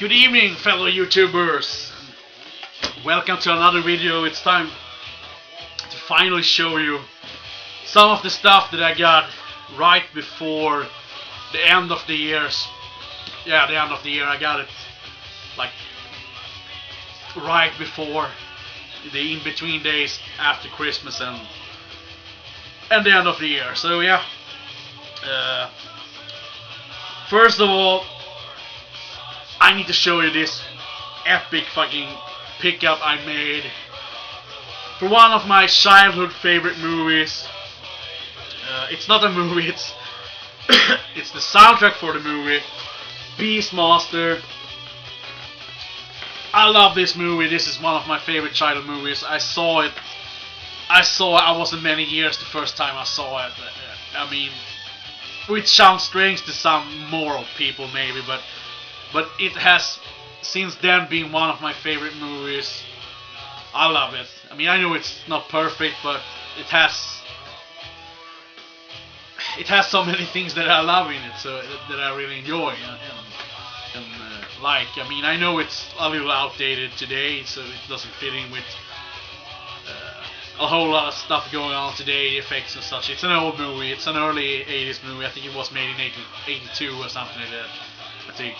Good evening, fellow YouTubers. Welcome to another video. It's time to finally show you some of the stuff that I got right before the end of the year. Yeah, the end of the year. I got it like right before the in-between days after Christmas and the end of the year. So yeah. First of all, I need to show you this epic fucking pickup I made for one of my childhood favorite movies. It's not a movie, it's it's the soundtrack for the movie, Beastmaster. I love this movie. This is one of my favorite childhood movies. I wasn't many years the first time I saw it. I mean, which sounds strange to some moral people maybe, but it has since then been one of my favorite movies. I love it. I mean, I know it's not perfect, but it has so many things that I love in it, so that I really enjoy and like. I mean, I know it's a little outdated today, so it doesn't fit in with a whole lot of stuff going on today, effects and such. It's an old movie. It's an early 80s movie. I think it was made in 1982 or something like that, I think.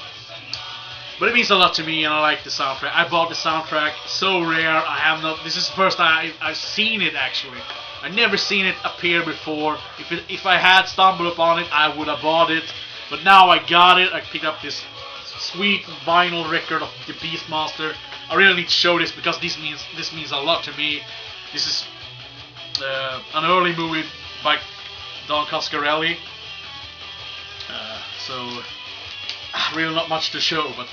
But it means a lot to me, and I like the soundtrack. I bought the soundtrack. So rare. I have not. This is the first time I've seen it actually. I've never seen it appear before. If I had stumbled upon it, I would have bought it. But now I got it. I picked up this sweet vinyl record of the Beastmaster. I really need to show this because this means a lot to me. This is an early movie by Don Coscarelli. So really not much to show, but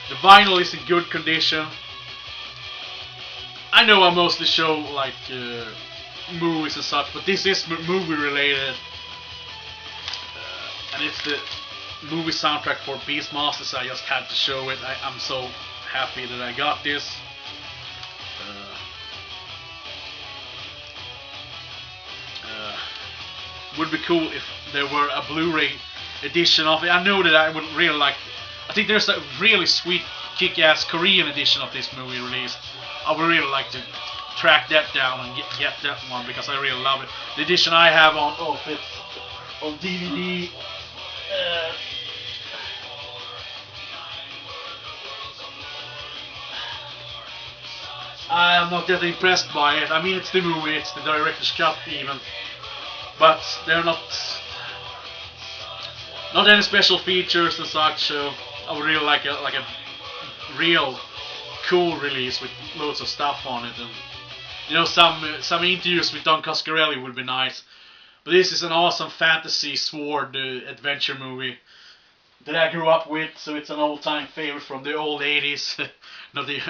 the vinyl is in good condition. I know I mostly show like movies and such, but this is movie related, and it's the movie soundtrack for Beastmaster, so I just had to show it. I'm so happy that I got this. Would be cool if there were a Blu-ray edition of it. I know that I would really like. I think there's a really sweet, kick-ass Korean edition of this movie released. I would really like to track that down and get that one because I really love it. The edition I have on DVD. I am not that impressed by it. I mean, it's the movie, it's the director's cut even, but they're not any special features and such. So I would really like a real cool release with loads of stuff on it, and you know, some interviews with Don Coscarelli would be nice. But this is an awesome fantasy sword adventure movie that I grew up with, so it's an old-time favorite from the old 80s. Not the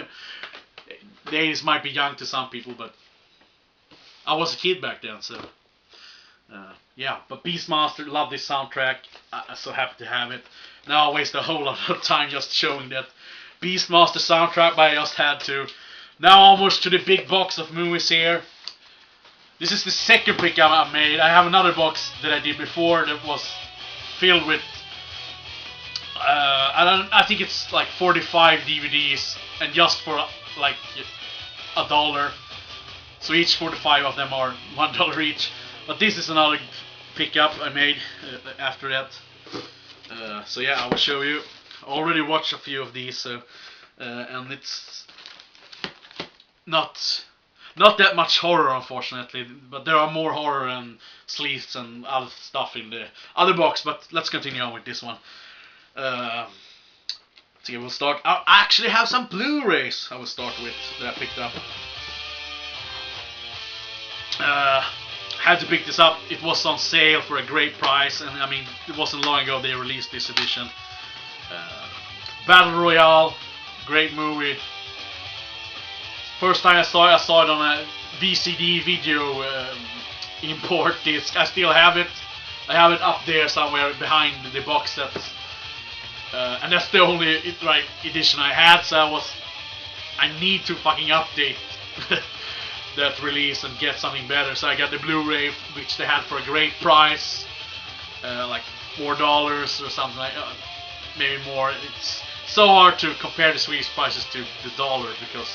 80s might be young to some people, but I was a kid back then, so yeah. But Beastmaster, love this soundtrack. I'm so happy to have it. Now I waste a whole lot of time just showing that Beastmaster soundtrack, but I just had to. Now almost to the big box of movies here. This is the second pickup I made. I have another box that I did before that was filled with I think it's like 45 DVDs, and just for like $1. So each 45 of them are $1 each. But this is another pickup I made after that. So yeah, I will show you. I already watched a few of these, so and it's not that much horror, unfortunately. But there are more horror and sleaze and other stuff in the other box. But let's continue on with this one. So we'll start. I actually have some Blu-rays I will start with that I picked up. Had to pick this up. It was on sale for a great price, and I mean, it wasn't long ago they released this edition. Battle Royale, great movie. First time I saw it on a VCD video import disc. I still have it. I have it up there somewhere behind the box set. And that's the only edition I had, so I need to fucking update that release and get something better. So I got the Blu-ray, which they had for a great price, like $4 or something like that. maybe more. It's so hard to compare the Swedish prices to the dollar because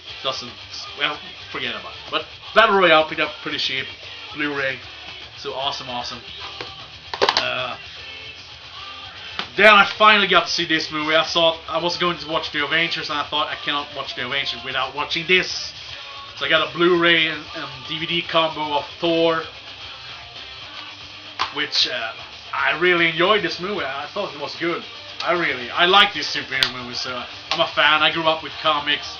it doesn't. Well, forget about it. But Battle Royale picked up pretty cheap, Blu-ray. So awesome. Then I finally got to see this movie. I thought I was going to watch The Avengers, and I thought I cannot watch The Avengers without watching this. So I got a Blu-ray and DVD combo of Thor, which I really enjoyed this movie. I thought it was good. I like these superhero movies, so I'm a fan. I grew up with comics.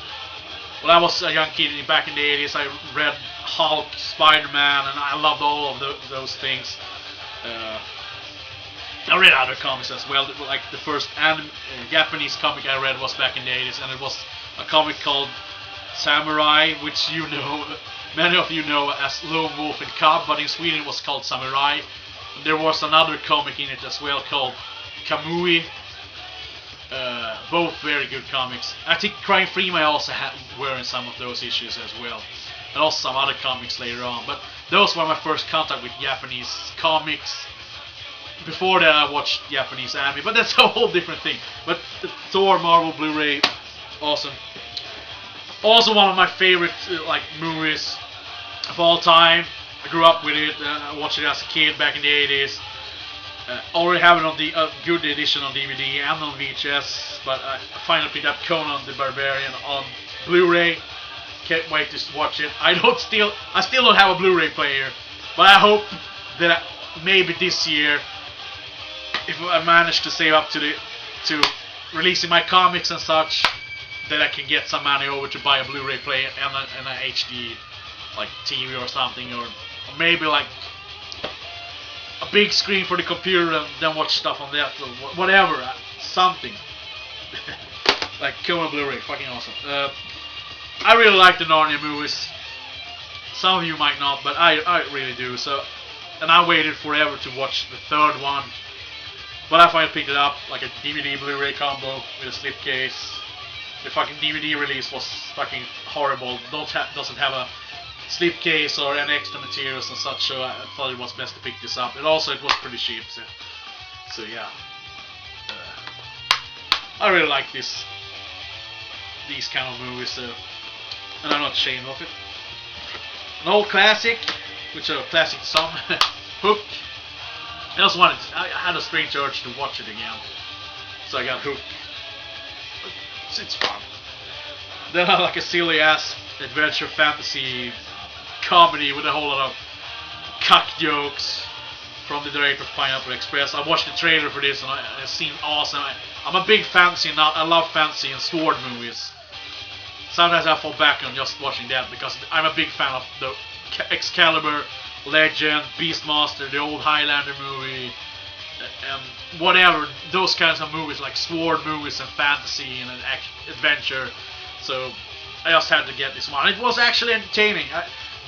When I was a young kid back in the 80s, I read Hulk, Spider-Man, and I loved all of those things. I read other comics as well. Like the first Japanese comic I read was back in the 80s, and it was a comic called Samurai, which many of you know as Lone Wolf and Cub, but in Sweden it was called Samurai. And there was another comic in it as well called Kamui. Both very good comics. I think Crime Freeman also were in some of those issues as well, and also some other comics later on. But those were my first contact with Japanese comics. Before that, I watched Japanese anime, but that's a whole different thing. But the Thor Marvel Blu-ray, awesome. Also, one of my favorite movies of all time. I grew up with it. I watched it as a kid back in the 80s. Already have it on the good edition on DVD and on VHS, but I finally picked up Conan the Barbarian on Blu-ray. Can't wait to watch it. I still don't have a Blu-ray player, but I hope that maybe this year, if I manage to save up to releasing my comics and such, that I can get some money over to buy a Blu-ray player and a HD TV or something, or maybe like a big screen for the computer and then watch stuff on that or whatever, something. Like Conan Blu-ray, fucking awesome. I really like the Narnia movies. Some of you might not, but I really do. And I waited forever to watch the third one. But I finally picked it up, like a DVD Blu-ray combo with a slipcase. The fucking DVD release was fucking horrible. Doesn't have a slipcase or any extra materials and such, so I thought it was best to pick this up. And also it was pretty cheap, so yeah. I really like these kind of movies, and I'm not ashamed of it. An old classic, which are classic to some, Hook. I had a strange urge to watch it again, so I got Hook. It's fun. Then I like a silly ass adventure fantasy comedy with a whole lot of cuck jokes from the director of Pineapple Express. I watched the trailer for this and it seemed awesome. I'm a big fantasy nut. I love fantasy and sword movies. Sometimes I fall back on just watching that because I'm a big fan of the Excalibur, Legend, Beastmaster, the old Highlander movie, and whatever, those kinds of movies like sword movies and fantasy and adventure. So I just had to get this one. It was actually entertaining.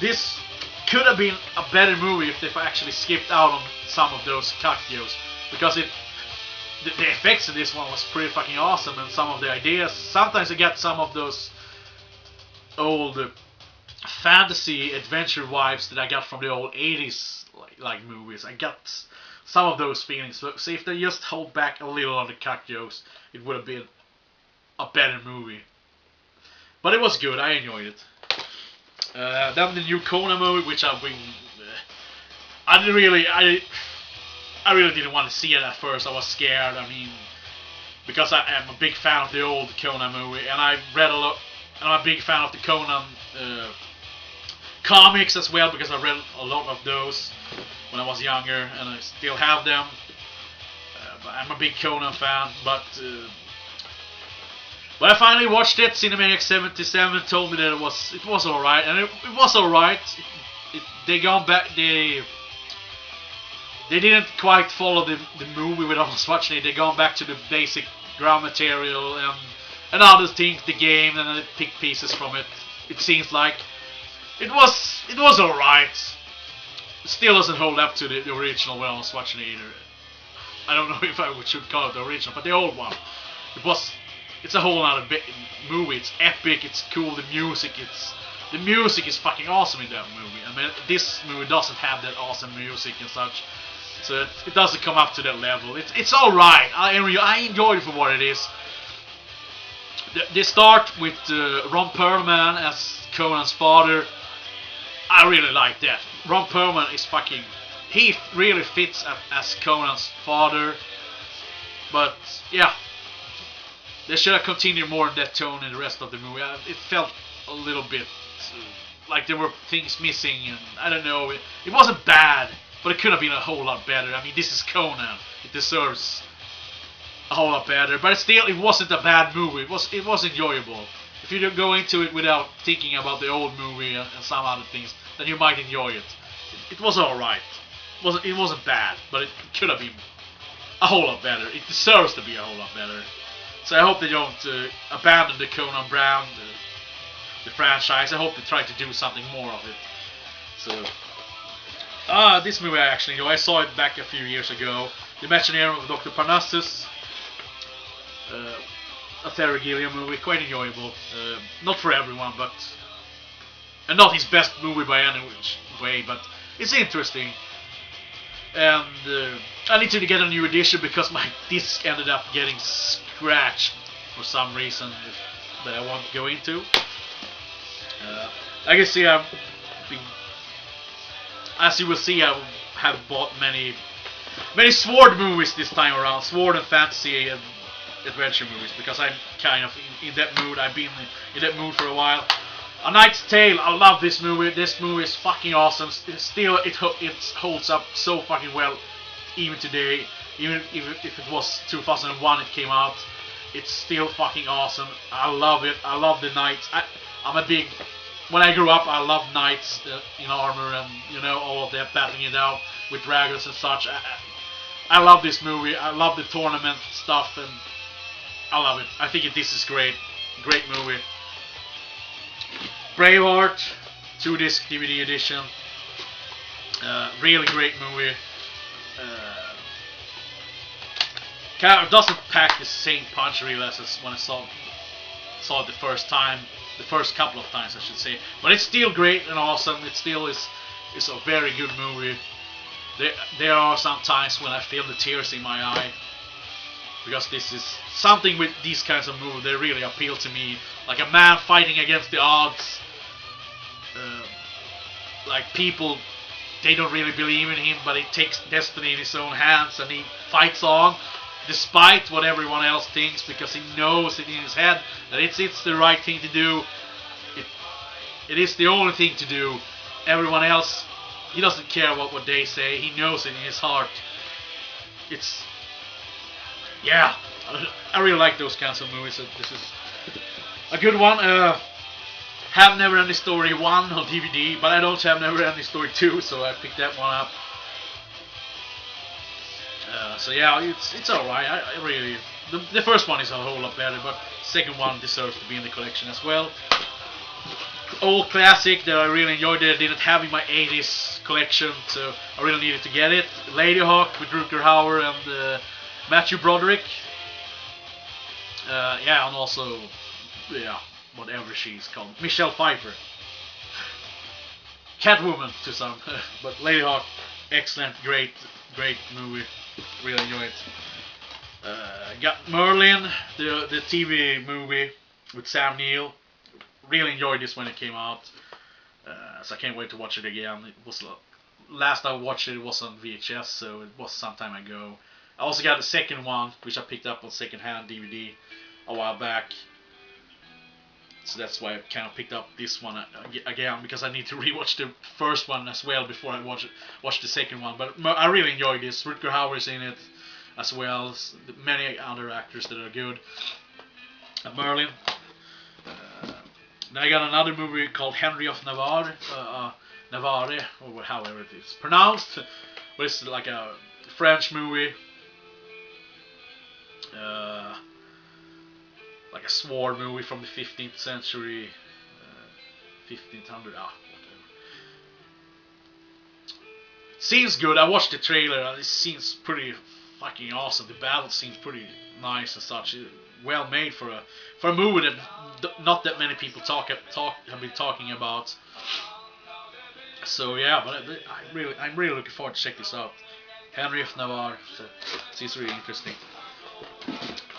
This could have been a better movie if they actually skipped out on some of those cocktails, because the effects in this one was pretty fucking awesome, and some of the ideas. Sometimes I get some of those old fantasy adventure vibes that I got from the old 80s like movies. I got some of those feelings. So if they just hold back a little on the cock jokes, it would have been a better movie. But it was good. I enjoyed it. Then the new Conan movie, which I really didn't want to see it at first. I was scared. I mean, because I am a big fan of the old Conan movie, and I read a lot. And I'm a big fan of the Conan comics as well, because I read a lot of those when I was younger, and I still have them. But I'm a big Conan fan, but I finally watched it. Cinemaniac 77 told me that it was alright, and it was alright. They didn't quite follow the movie when I was watching it. They gone back to the basic ground material and other things, the game, and I picked pieces from it. It seems like it was alright. It still doesn't hold up to the original when I was watching it either. I don't know if I should call it the original, but the old one. It's a whole other movie. It's epic. It's cool. The music is fucking awesome in that movie. I mean, this movie doesn't have that awesome music and such. So it doesn't come up to that level. It's all right. I enjoyed it for what it is. They start with Ron Perlman as Conan's father. I really like that. Ron Perlman is fucking... He really fits as Conan's father. But, yeah. They should have continued more in that tone in the rest of the movie. It felt a little bit like there were things missing. And I don't know. It wasn't bad, but it could have been a whole lot better. I mean, this is Conan. It deserves a whole lot better. But still, it wasn't a bad movie. It was enjoyable. If you don't go into it without thinking about the old movie and some other things, then you might enjoy it. It was alright. It wasn't bad, but it could have been a whole lot better. It deserves to be a whole lot better. So I hope they don't abandon the Conan brand, the franchise. I hope they try to do something more of it. So, this movie I actually enjoy. I saw it back a few years ago. The Imagineering of Dr. Parnassus. A Terry Gilliam movie, quite enjoyable. Not for everyone, but... And not his best movie by any way, but it's interesting. And I need to get a new edition because my disc ended up getting scratched for some reason that I won't go into. Like you see, as you will see, I have bought many sword movies this time around, sword and fantasy and adventure movies, because I'm kind of in that mood. I've been in that mood for a while. A Knight's Tale, I love this movie. This movie is fucking awesome. It holds up so fucking well, even today. Even if it was 2001 it came out, it's still fucking awesome. I love it. I love the knights. I'm a big... When I grew up, I loved knights in armor and, you know, all of that, battling it out with dragons and such. I love this movie. I love the tournament stuff, and I love it. I think this is great. Great movie. Braveheart, 2-disc DVD edition. Really great movie. Kind of doesn't pack the same punch really as when I saw it the first time. The first couple of times, I should say. But it's still great and awesome. It still is a very good movie. There are some times when I feel the tears in my eye, because this is something with these kinds of movies. They really appeal to me. Like a man fighting against the odds. Like people, they don't really believe in him, but he takes destiny in his own hands and he fights on, despite what everyone else thinks, because he knows it in his head that it's the right thing to do. It is the only thing to do. Everyone else, he doesn't care what they say. He knows it in his heart. Yeah, I really like those kinds of movies. So this is a good one. Have Never Ending Story 1 on DVD, but I don't have Never Ending Story 2, so I picked that one up. So yeah, it's alright. I really... The first one is a whole lot better, but the second one deserves to be in the collection as well. Old classic that I really enjoyed that I didn't have in my 80s collection, so I really needed to get it. Lady Hawk with Rutger Hauer and Matthew Broderick. Yeah, and also... Yeah, whatever she's called. Michelle Pfeiffer. Catwoman to some. But Lady Hawk, excellent, great movie. Really enjoy it. Got Merlin, the TV movie with Sam Neill. Really enjoyed this when it came out. So I can't wait to watch it again. It was last I watched it was on VHS, so it was some time ago. I also got the second one, which I picked up on second-hand DVD a while back. So that's why I kind of picked up this one again, because I need to rewatch the first one as well before I watch the second one. But I really enjoyed this. Rutger Hauer is in it as well as many other actors that are good. Merlin. Then I got another movie called Henry of Navarre, or however it is pronounced. But it's like a French movie. Like a sword movie from the 15th century, 1500, whatever. Seems good. I watched the trailer and it seems pretty fucking awesome. The battle seems pretty nice and such. Well made for a movie that not that many people have been talking about. So yeah, but I'm really looking forward to check this out. Henry of Navarre. So it's really interesting.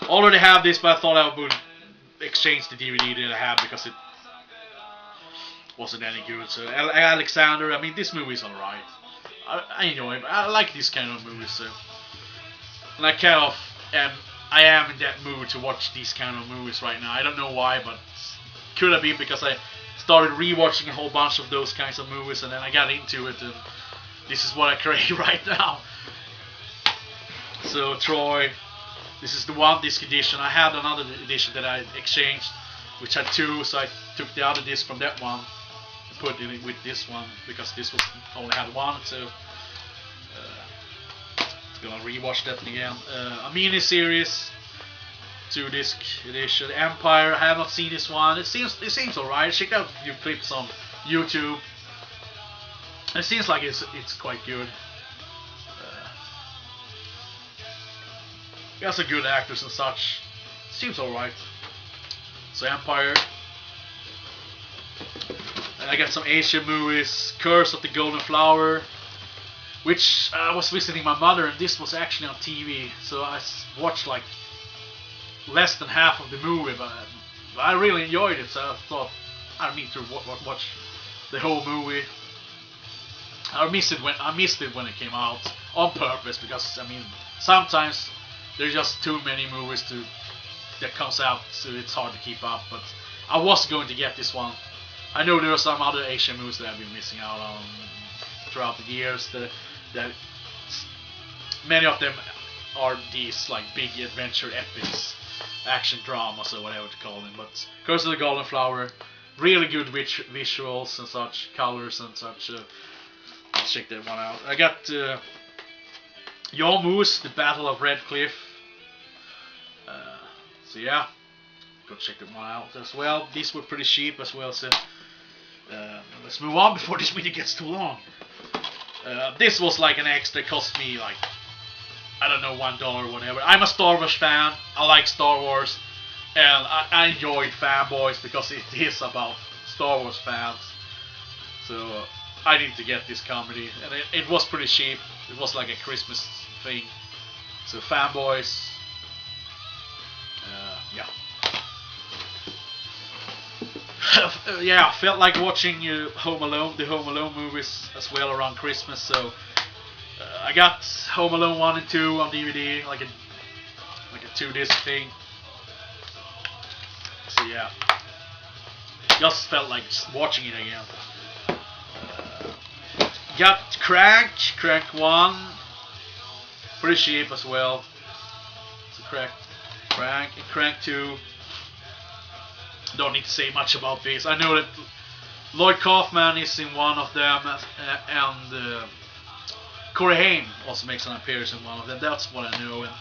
Already have this, but I thought I would exchange the DVD that I had because it wasn't any good. So Alexander, I mean, this movie's alright. I enjoy it. I like this kind of movies. So, and I kind of I am in that mood to watch these kind of movies right now. I don't know why, but could have been because I started rewatching a whole bunch of those kinds of movies, and then I got into it, and this is what I crave right now. So Troy, this is the one disc edition. I had another edition that I exchanged, which had two, so I took the other disc from that one and put it with this one because this was only had one. So gonna rewatch that again. A mini series, 2-disc edition. Empire. I have not seen this one. It seems alright. Check out a few clips on YouTube. It seems like it's quite good. It has some good actors and such. Seems alright. So Empire. And I got some Asian movies. Curse of the Golden Flower, which I was visiting my mother, and this was actually on TV. So I watched like less than half of the movie, but I really enjoyed it. So I thought I need to watch the whole movie. I missed it when it came out on purpose because I mean sometimes there's just too many movies that comes out, so it's hard to keep up. But I was going to get this one. I know there are some other Asian movies that I've been missing out on throughout the years. That many of them are these like big adventure epics, action dramas or whatever to call them. But Curse of the Golden Flower, really good visuals and such, colors and such. Let's check that one out. I got Jan Moos, The Battle of Red Cliff. So yeah, go check that one out as well. These were pretty cheap as well. So let's move on before this video gets too long. This was like an extra, cost me like, I don't know, $1 or whatever. I'm a Star Wars fan, I like Star Wars, and I enjoyed Fanboys because it is about Star Wars fans. So I need to get this comedy, and it was pretty cheap. It was like a Christmas thing. So Fanboys, yeah. Yeah, I felt like watching the Home Alone movies as well around Christmas. So I got Home Alone 1 and 2 on DVD, like a 2-disc thing. So yeah, just felt like watching it again. Got Crank 1, pretty cheap as well. So Crank and Crank 2. Don't need to say much about this. I know that Lloyd Kaufman is in one of them, and Corey Haim also makes an appearance in one of them. That's what I know. And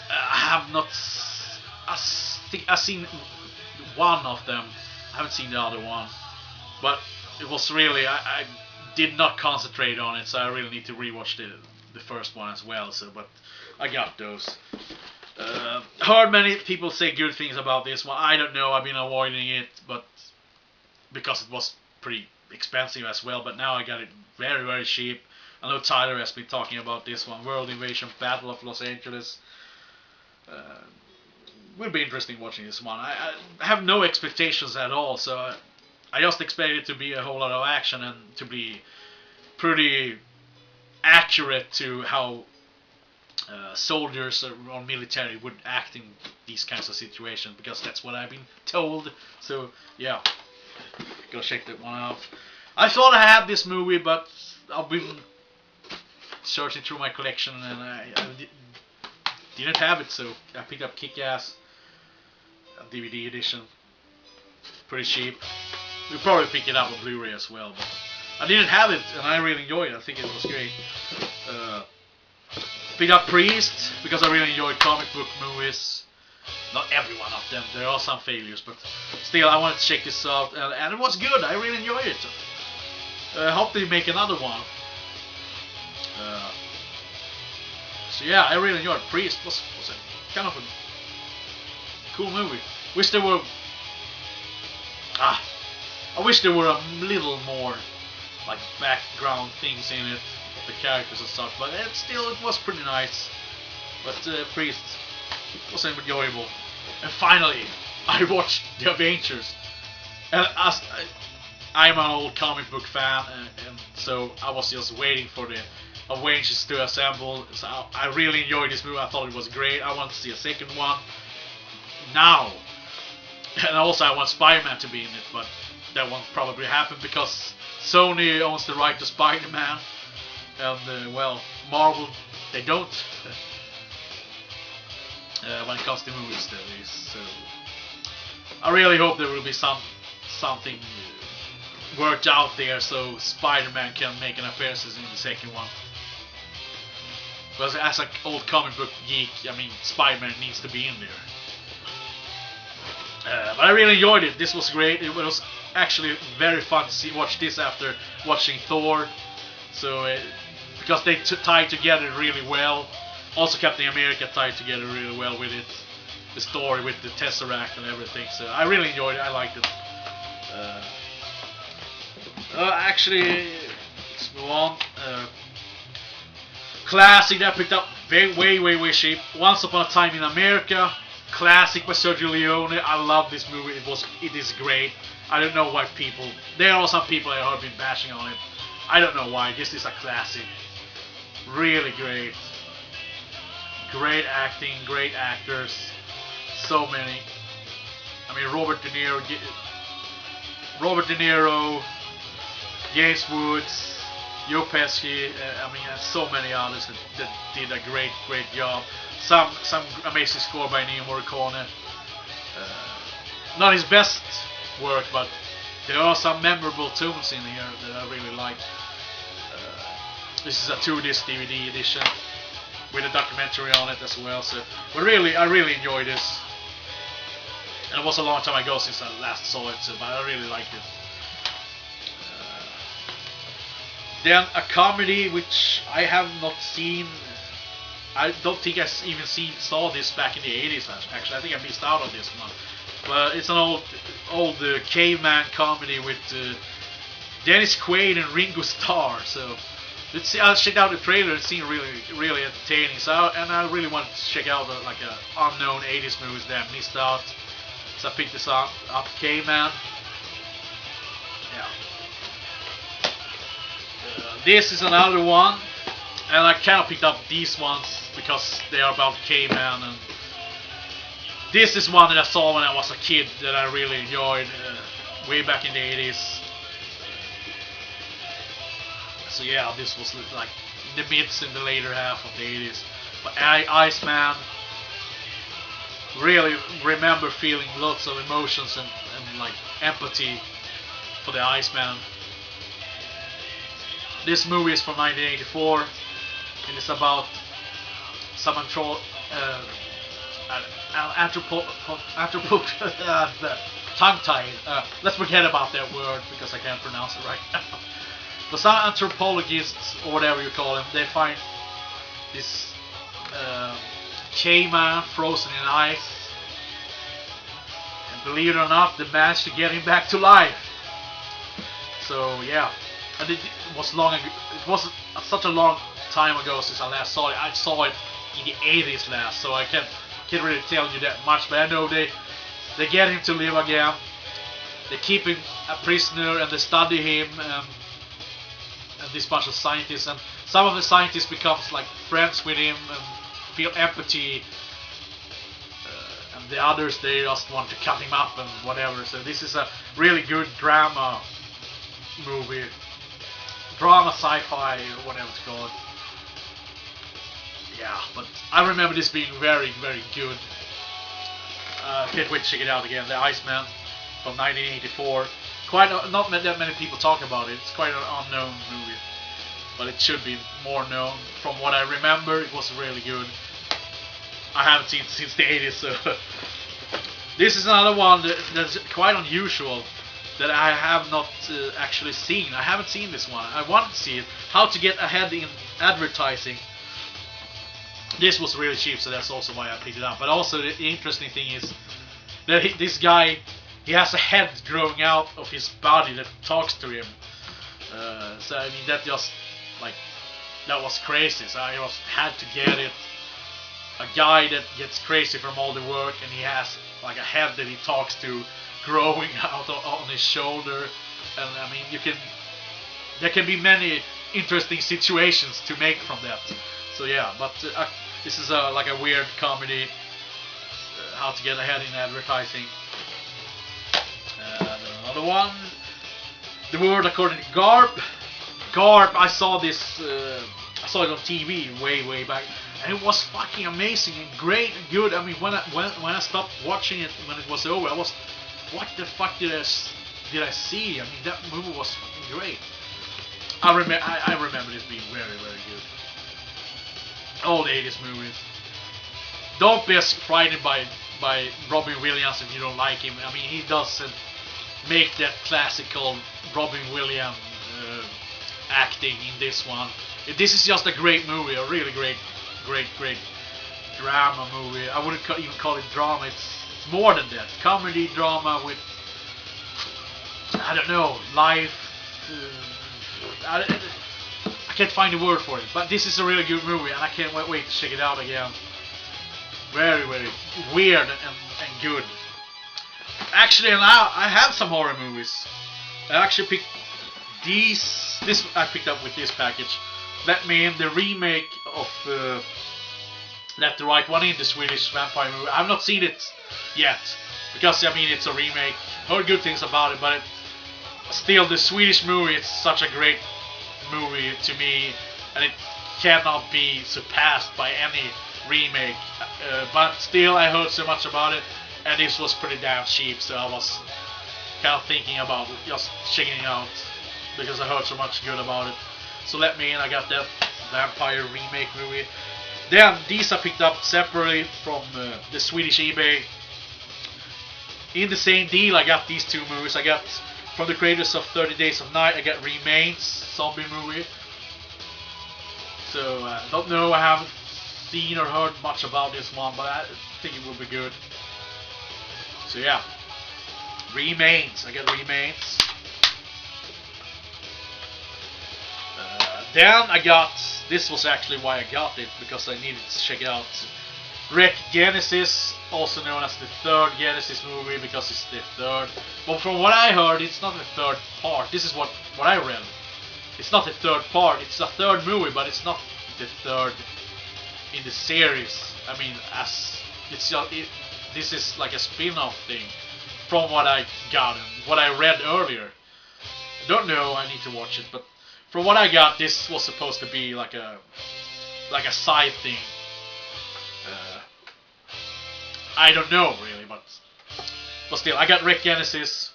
I have not. I've seen one of them. I haven't seen the other one. But it was really, I did not concentrate on it, so I really need to rewatch the first one as well. So, but I got those. Heard many people say good things about this one. I don't know. I've been avoiding it, but because it was pretty expensive as well. But now I got it very, very cheap. I know Tyler has been talking about this one, World Invasion: Battle of Los Angeles. Will be interesting watching this one. I have no expectations at all, so I just expect it to be a whole lot of action and to be pretty accurate to how soldiers or military would act in these kinds of situations, because that's what I've been told. So yeah, go check that one out. I thought I had this movie, but I've been searching through my collection and I didn't have it, so I picked up Kick-Ass DVD edition, pretty cheap. We'll probably pick it up on Blu-ray as well, but I didn't have it and I really enjoyed it. I think it was great. Picked up Priest because I really enjoyed comic book movies. Not every one of them, there are some failures, but still I wanted to check this out, and it was good. I really enjoyed it. I hope they make another one. So yeah, I really enjoyed Priest. Was a kind of a cool movie. Wish there were I wish there were a little more like background things in it. the characters and stuff, but it was pretty nice. But Priest was enjoyable. And finally, I watched The Avengers. And as I'm an old comic book fan, and so I was just waiting for the Avengers to assemble. So I really enjoyed this movie. I thought it was great. I want to see a second one now. And also I want Spider-Man to be in it, but that won't probably happen because Sony owns the right to Spider-Man. And well, Marvel, they don't. When it comes to movies, that is. So I really hope there will be something worked out there so Spider-Man can make an appearance in the second one. Because as an old comic book geek, I mean, Spider-Man needs to be in there. But I really enjoyed it. This was great. It was actually very fun to watch this after watching Thor. So because they tied together really well. Also, Captain America tied together really well with it. The story with the Tesseract and everything. So I really enjoyed it. I liked it. Actually, let's move on. Classic that I picked up way cheap. Once Upon a Time in America. Classic by Sergio Leone. I love this movie. It is great. I don't know why there are some people that have been bashing on it. I don't know why. This is a classic. Really great. Great acting, great actors. So many. I mean, Robert De Niro, James Woods, Joe Pesci. I mean, and so many others that did a great job. Some amazing score by Ennio Morricone. Not his best work, but there are some memorable tunes in here that I really like. This is a 2-disc DVD edition with a documentary on it as well. So, but really, I really enjoyed this. And it was a long time ago since I last saw it, but I really liked it. Then a comedy which I have not seen. I don't think I even saw this back in the 80s. Actually, I think I missed out on this one. But it's an old caveman comedy with Dennis Quaid and Ringo Starr. So let's see. I checked out the trailer. It seemed really entertaining. So I really wanted to check out like a unknown 80s movies that I missed out. So I picked this up. Caveman. Yeah. This is another one, and I kind of picked up these ones because they are about caveman. And this is one that I saw when I was a kid that I really enjoyed way back in the 80s. So yeah, this was like in the mids and the later half of the 80s. But Iceman, really remember feeling lots of emotions and like empathy for the Iceman. This movie is from 1984, and it's about some tongue-tied. Let's forget about that word because I can't pronounce it right now. But some anthropologists, or whatever you call them, they find this caveman frozen in ice, and believe it or not, they managed to get him back to life. So yeah. And it was long ago. It was such a long time ago since I last saw it. I saw it in the 80s last, so I can't really tell you that much. But I know they get him to live again. They keep him a prisoner and they study him and this bunch of scientists. And some of the scientists becomes like friends with him and feel empathy. And the others, they just want to cut him up and whatever. So this is a really good drama movie. Drama, sci-fi, or whatever it's called. Yeah, but I remember this being very good. Can't wait to check it out again. The Iceman from 1984. Not that many people talk about it. It's quite an unknown movie, but it should be more known. From what I remember, it was really good. I haven't seen it since the 80s, so this is another one that's quite unusual. That I have not actually seen. I haven't seen this one. I wanted to see it. How to get ahead in advertising. This was really cheap, so that's also why I picked it up. But also the interesting thing is that this guy, he has a head growing out of his body that talks to him. So I mean that just like that was crazy. So I just had to get it. A guy that gets crazy from all the work, and he has like a head that he talks to growing out on his shoulder, and I mean there can be many interesting situations to make from that. So yeah, but this is like a weird comedy, how to get ahead in advertising. Another one, The World According to Garp. I saw this. I saw it on TV way back, and it was fucking amazing and great and good. I mean, when I stopped watching it when it was over, I was, what the fuck did I see? I mean, that movie was fucking great. I remember this being very good. Old 80s movies. Don't be frightened by Robin Williams if you don't like him. I mean, he doesn't make that classical Robin Williams acting in this one. This is just a great movie, a really great drama movie. I wouldn't even call it drama. It's more than that. Comedy drama with, I don't know, life. I can't find a word for it, but this is a really good movie, and I can't wait to check it out again. Very weird and good. Actually, now I have some horror movies. I actually picked this I picked up with this package. Let me in, the remake of Let the Right One In, the Swedish vampire movie. I've not seen it yet, because I mean it's a remake. Heard good things about it, but still the Swedish movie, it's such a great movie to me, and it cannot be surpassed by any remake. But still, I heard so much about it, and this was pretty damn cheap, so I was kind of thinking about just checking it out because I heard so much good about it. So let me in, I got that vampire remake movie. Then these I picked up separately from the Swedish eBay. In the same deal, I got these two movies. I got from the creators of 30 Days of Night, I got Remains, zombie movie. So don't know, I haven't seen or heard much about this one, but I think it will be good. So yeah, Remains. I got Remains. Then I got, this was actually why I got it, because I needed to check it out. Wreck Genesis, also known as the third Genesis movie, because it's the third. But from what I heard, it's not the third part. This is what I read. It's not the third part. It's a third movie, but it's not the third in the series. I mean, as it's this is like a spin-off thing from what I got and what I read earlier. I don't know. I need to watch it, but from what I got, this was supposed to be like a side thing. I don't know really, but still, I got Wreck Genesis.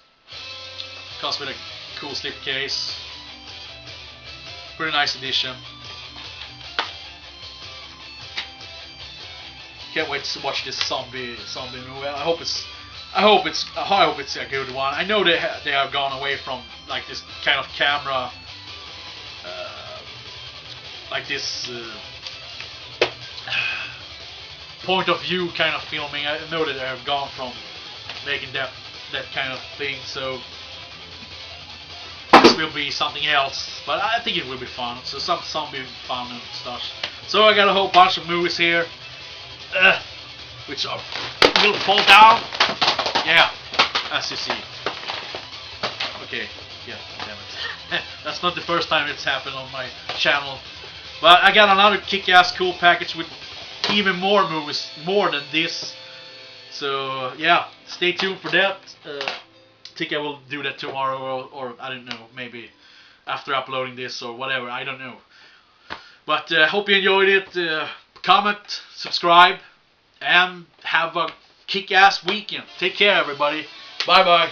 Comes with a cool slipcase. Pretty nice edition. Can't wait to watch this zombie movie. I hope it's a good one. I know they have gone away from like this kind of camera, like this point of view kind of filming. I know that they have gone from making that kind of thing. So this will be something else, but I think it will be fun. So some zombie fun and stuff. So I got a whole bunch of movies here, which will fall down. Yeah, as you see. Okay, yeah, damn it. That's not the first time it's happened on my channel. But I got another kick-ass cool package with even more movies, more than this. So yeah, stay tuned for that. I think I will do that tomorrow, or I don't know, maybe after uploading this or whatever, I don't know. But hope you enjoyed it. Comment, subscribe, and have a kick-ass weekend. Take care, everybody. Bye bye.